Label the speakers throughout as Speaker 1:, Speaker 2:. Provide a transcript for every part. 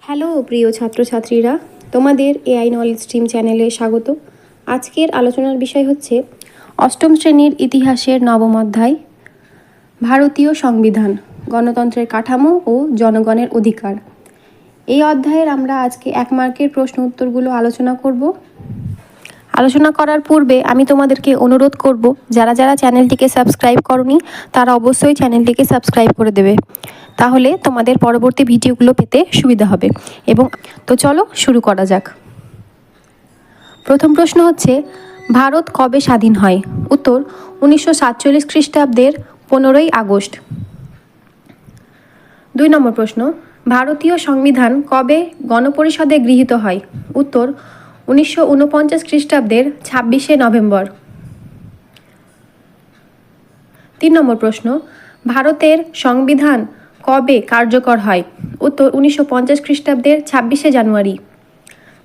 Speaker 1: Hello প্রিয় ছাত্রছাত্রীরা, তোমাদের এআই নলেজ স্ট্রিম চ্যানেলে স্বাগত। আজকের আলোচনার বিষয় হচ্ছে অষ্টম শ্রেণীর ইতিহাসের নবম অধ্যায়, ভারতীয় সংবিধান, গণতন্ত্রের কাঠামো ও জনগণের অধিকার। এই অধ্যায়ের আমরা আজকে 1 মার্কের প্রশ্ন উত্তরগুলো আলোচনা করব। আলোচনা করার পূর্বে আমি তোমাদেরকে অনুরোধ করব, যারা যারা চ্যানেলটিকে সাবস্ক্রাইব করনি তারা অবশ্যই চ্যানেলটিকে সাবস্ক্রাইব করে দেবে, তাহলে তোমাদের পরবর্তী ভিডিওগুলো পেতে সুবিধা হবে। এবং তো চলো শুরু করা যাক। প্রথম প্রশ্ন হচ্ছে, ভারত কবে স্বাধীন হয়? উত্তর 1947 খ্রিস্টাব্দের 15ই আগস্ট। 2 নম্বর প্রশ্ন, ভারতীয় সংবিধান কবে গণপরিষদে গৃহীত হয়? উত্তর 1949 খ্রিস্টাব্দের 26শে নভেম্বর। 3 নম্বর প্রশ্ন, ভারতের সংবিধান কবে কার্যকর হয়? উত্তর 1950 খ্রিস্টাব্দের 26শে জানুয়ারি।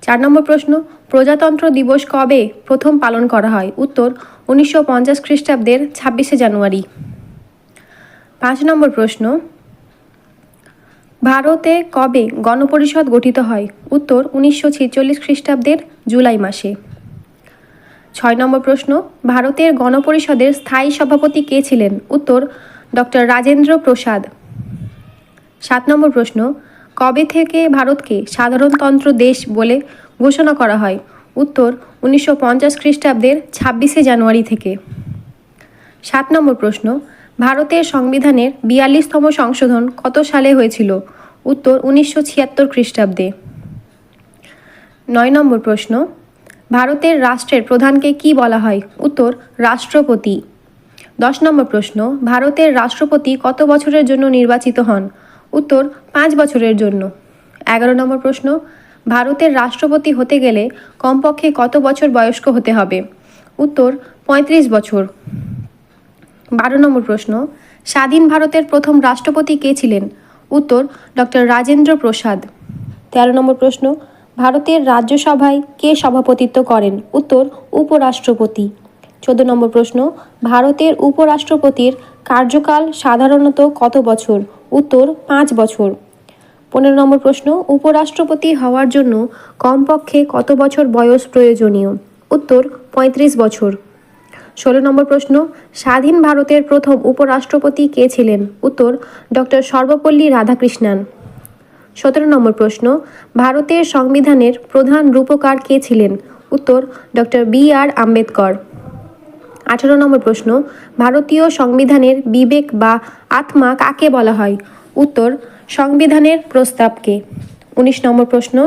Speaker 1: 4 নম্বর প্রশ্ন, প্রজাতন্ত্র দিবস কবে প্রথম পালন করা হয়? উত্তর 1950 খ্রিস্টাব্দের 26শে জানুয়ারি। 5 নম্বর প্রশ্ন, ভারতে কবে গণপরিষদ গঠিত হয়? উত্তর 1946 খ্রিস্টাব্দের জুলাই মাসে। 6 নম্বর প্রশ্ন, ভারতের গণপরিষদের স্থায়ী সভাপতি কে ছিলেন? উত্তর ডক্টর রাজেন্দ্র প্রসাদ। 7 নম্বর প্রশ্ন, কবে থেকে ভারতকে সাধারণতন্ত্র দেশ বলে ঘোষণা করা হয়? উত্তর 1950 খ্রিস্টাব্দের 26শে জানুয়ারি থেকে। 7 নম্বর প্রশ্ন, ভারতের সংবিধানের 42তম সংশোধন কত সালে হয়েছিল? উত্তর 1976 খ্রিস্টাব্দে। 9 নম্বর প্রশ্ন, ভারতের রাষ্ট্রের প্রধানকে কি বলা হয়? উত্তর রাষ্ট্রপতি। 10 নম্বর প্রশ্ন, ভারতের রাষ্ট্রপতি কত বছরের জন্য নির্বাচিত হন? উত্তর 5 বছরের জন্য। 11 নম্বর প্রশ্ন, ভারতের রাষ্ট্রপতি হতে গেলে কমপক্ষে কত বছর বয়স্ক হতে হবে? উত্তর 35 বছর। 12 নম্বর প্রশ্ন, স্বাধীন ভারতের প্রথম রাষ্ট্রপতি কে ছিলেন? উত্তর ডক্টর রাজেন্দ্র প্রসাদ। 13 নম্বর প্রশ্ন, ভারতের রাজ্যসভায় কে সভাপতিত্ব করেন? উত্তর উপরাষ্ট্রপতি। 14 নম্বর প্রশ্ন, ভারতের উপরাষ্ট্রপতির কার্যকাল সাধারণত কত বছর? উত্তর 5 বছর। 15 নম্বর প্রশ্ন, উপরাষ্ট্রপতি হওয়ার জন্য কমপক্ষে কত বছর বয়স প্রয়োজনীয়? উত্তর 35 বছর। 16 নম্বর প্রশ্ন, স্বাধীন ভারতের প্রথম উপরাষ্ট্রপতি কে ছিলেন? উত্তর ডক্টর সর্বপল্লী রাধাকৃষ্ণান। 17 নম্বর প্রশ্ন, ভারতের সংবিধানের প্রধান রূপকার কে ছিলেন? উত্তর ডক্টর বি.আর. আম্বেদকর। 18 নম্বর প্রশ্ন, ভারতীয় সংবিধানের বিবেক বা আত্মা কাকে বলা হয়? উত্তর সংবিধানের প্রস্তাবকে। 19 নম্বর প্রশ্ন,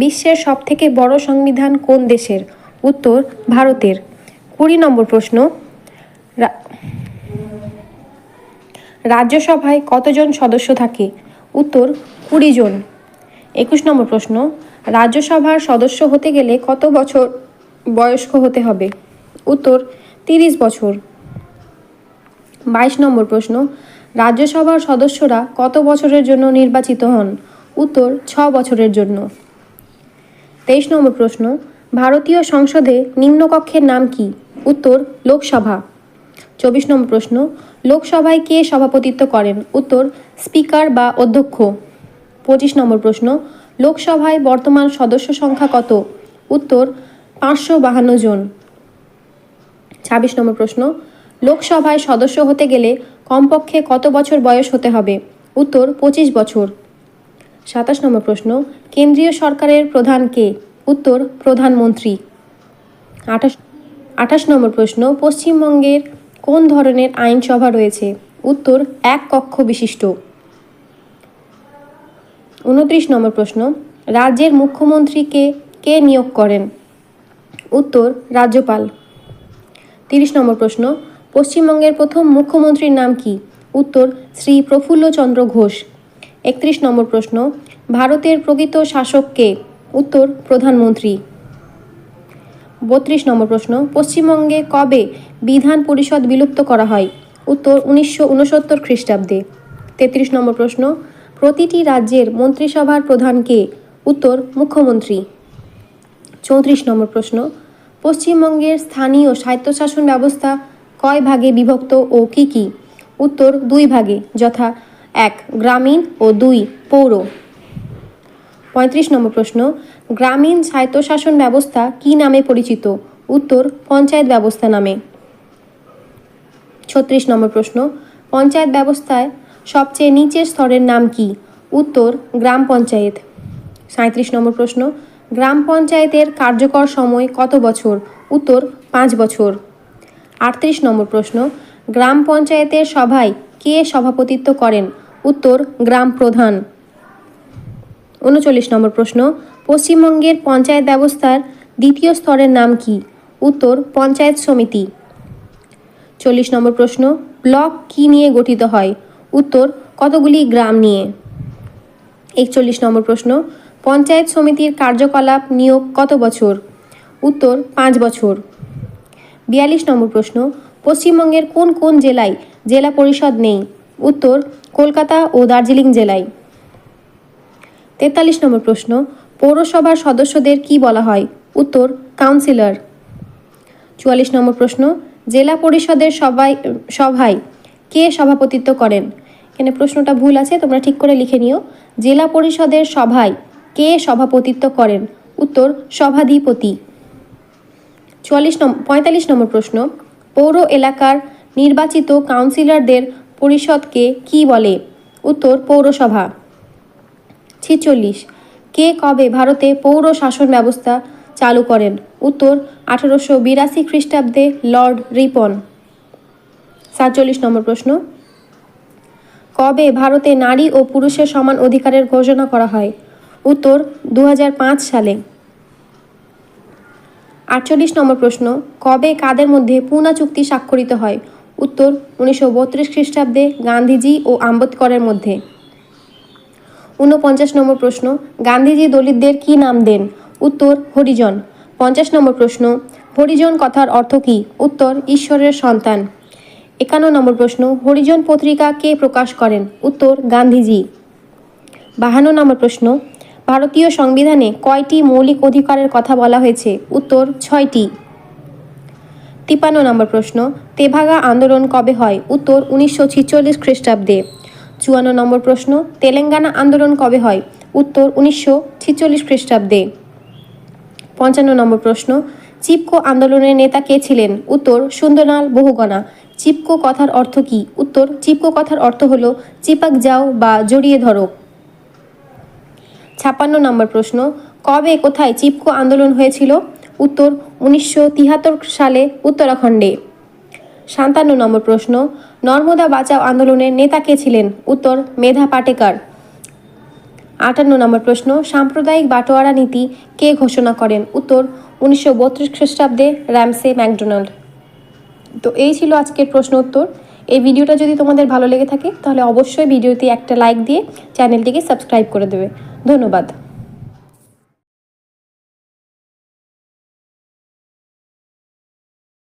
Speaker 1: বিশ্বের সবথেকে বড় সংবিধান কোন দেশের? উত্তর ভারতের। 20 নম্বর প্রশ্ন, রাজ্যসভায় কতজন সদস্য থাকে? উত্তর 20 জন। 21 নম্বর প্রশ্ন, রাজ্যসভার সদস্য হতে গেলে কত বছর বয়স্ক হতে হবে? উত্তর 30 বছর। 22 নম্বর প্রশ্ন, রাজ্যসভার সদস্যরা কত বছরের জন্য নির্বাচিত হন? উত্তর 6 বছরের জন্য। 23 নম্বর প্রশ্ন, ভারতীয় সংসদে নিম্নকক্ষের নাম কি? উত্তর লোকসভা। 24 নম্বর প্রশ্ন, লোকসভায় কে সভাপতিত্ব করেন? উত্তর স্পিকার বা অধ্যক্ষ। 25 নম্বর প্রশ্ন, লোকসভায় বর্তমান সদস্য সংখ্যা কত? উত্তর 552 জন। 26 নম্বর প্রশ্ন, লোকসভায় সদস্য হতে গেলে কমপক্ষে কত বছর বয়স হতে হবে? উত্তর 25 বছর। 27 নম্বর প্রশ্ন, কেন্দ্রীয় সরকারের প্রধান কে? উত্তর প্রধানমন্ত্রী। 28 নম্বর প্রশ্ন, পশ্চিমবঙ্গের কোন ধরনের আইনসভা রয়েছে? উত্তর এক কক্ষ বিশিষ্ট। 29 নম্বর প্রশ্ন, রাজ্যের মুখ্যমন্ত্রীকে কে নিয়োগ করেন? উত্তর রাজ্যপাল। 30 নম্বর প্রশ্ন, পশ্চিমবঙ্গের প্রথম মুখ্যমন্ত্রীর নাম কি? উত্তর শ্রী প্রফুল্লচন্দ্র ঘোষ। 31 নম্বর প্রশ্ন, ভারতের প্রকৃত শাসক কে? উত্তর প্রধানমন্ত্রী। 32 নম্বর প্রশ্ন, পশ্চিমবঙ্গে কবে বিধান পরিষদ বিলুপ্ত করা হয়? উত্তর 1969 খ্রিস্টাব্দে। 33 নম্বর প্রশ্ন, প্রতিটি রাজ্যের মন্ত্রিসভার প্রধান কে? উত্তর মুখ্যমন্ত্রী। 34 নম্বর প্রশ্ন, পশ্চিমবঙ্গের স্থানীয় স্বায়ত্তশাসন ব্যবস্থা কয় ভাগে বিভক্ত ও কী কী? উত্তর 2 ভাগে, যথা 1 গ্রামীণ ও 2 পৌর। 35 নম্বর প্রশ্ন, গ্রামীণ স্বায়ত্তশাসন ব্যবস্থা কী নামে পরিচিত? উত্তর, পঞ্চায়েত ব্যবস্থা নামে। 36 নম্বর প্রশ্ন, পঞ্চায়েত ব্যবস্থায় সবচেয়ে নিচের স্তরের নাম কি? উত্তর, গ্রাম পঞ্চায়েত। 37 নম্বর প্রশ্ন, গ্রাম পঞ্চায়েতের কার্যকর সময় কত বছর? উত্তর, 5 বছর। 38 নম্বর প্রশ্ন, গ্রাম পঞ্চায়েতের সভায় কে সভাপতিত্ব করেন? উত্তর, গ্রাম প্রধান। 39 নম্বর প্রশ্ন, পশ্চিমবঙ্গের পঞ্চায়েত ব্যবস্থার দ্বিতীয় স্তরের নাম কি? উত্তর, পঞ্চায়েত সমিতি। 40 নম্বর প্রশ্ন, ব্লক কি নিয়ে গঠিত হয়? উত্তর, কতগুলি গ্রাম নিয়ে। 41 নম্বর প্রশ্ন, পঞ্চায়েত সমিতির কার্যকলাপ নিয়োগ কত বছর? উত্তর, 5 বছর। 42 নম্বর প্রশ্ন, পশ্চিমবঙ্গের কোন কোন জেলায় জেলা পরিষদ নেই? উত্তর, কলকাতা ও দার্জিলিং জেলায়। 43 নম্বর প্রশ্ন, পৌরসভার সদস্যদের কি বলা হয়? উত্তর, কাউন্সিলর। 44 নম্বর প্রশ্ন, জেলা পরিষদের সভায় কে সভাপতিত্ব করেন? এখানে প্রশ্নটা ভুল আছে, তোমরা ঠিক করে লিখে নিও। জেলা পরিষদের সভায় কে সভাপতিত্ব করেন? উত্তর, সভাধিপতি। 45 নম্বর প্রশ্ন, পৌর এলাকার নির্বাচিত কাউন্সিলরদের পরিষদকে কি বলে? উত্তর, পৌরসভা। 46, কে কবে ভারতে পৌর শাসন ব্যবস্থা চালু করেন? উত্তর, 1882 খ্রিস্টাব্দে লর্ড রিপন। 47 নম্বর প্রশ্ন, কবে ভারতে নারী ও পুরুষের সমান অধিকারের ঘোষণা করা হয়? উত্তর, 2005 সালে। 48 নম্বর প্রশ্ন, কবে কাদের মধ্যে পুনা চুক্তি স্বাক্ষরিত হয়? উত্তর, 1932 খ্রিস্টাব্দে গান্ধীজি ও আম্বেদকরের মধ্যে। 49 নম্বর প্রশ্ন, গান্ধীজি দলিতদের কি নাম দেন? উত্তর, হরিজন। 50 নম্বর প্রশ্ন, হরিজন কথার অর্থ কী? উত্তর, ঈশ্বরের সন্তান। 51 নম্বর প্রশ্ন, হরিজন পত্রিকা কে প্রকাশ করেন? উত্তর, গান্ধীজি। 52 নম্বর প্রশ্ন, ভারতীয় সংবিধানে কয়টি মৌলিক অধিকারের কথা বলা হয়েছে? উত্তর, 6টি। 53 নম্বর প্রশ্ন, তেভাগা আন্দোলন কবে হয়? উত্তর, 1946 খ্রিস্টাব্দে। 54 নম্বর প্রশ্ন, তেলেঙ্গানা আন্দোলন কবে হয়? উত্তর, 1946 খ্রিস্টাব্দে। 55 নম্বর প্রশ্ন, চিপকো আন্দোলনের নেতা কে ছিলেন? উত্তর, সুন্দরলাল বহুগুণা। চিপকো কথার অর্থ কী? উত্তর, চিপকো কথার অর্থ হল চিপাক যাও বা জড়িয়ে ধরো। 56 নম্বর প্রশ্ন, কবে কোথায় চিপকো আন্দোলন হয়েছিল? উত্তর, 1973 সালে উত্তরাখণ্ডে। 57 নম্বর প্রশ্ন, নর্মদা বাঁচাও আন্দোলনের নেতা কে ছিলেন? উত্তর, মেধা পাটেকার। 58 নম্বর প্রশ্ন, সাম্প্রদায়িক বাটোয়ারা নীতি কে ঘোষণা করেন? উত্তর, 1932 খ্রিস্টাব্দে র্যামসে ম্যাকডোনাল্ড। তো এই ছিল আজকের প্রশ্ন উত্তর। এই ভিডিওটা যদি তোমাদের ভালো লেগে থাকে তাহলে অবশ্যই ভিডিওতে একটা লাইক দিয়ে চ্যানেলটিকে সাবস্ক্রাইব করে দেবে। ধন্যবাদ।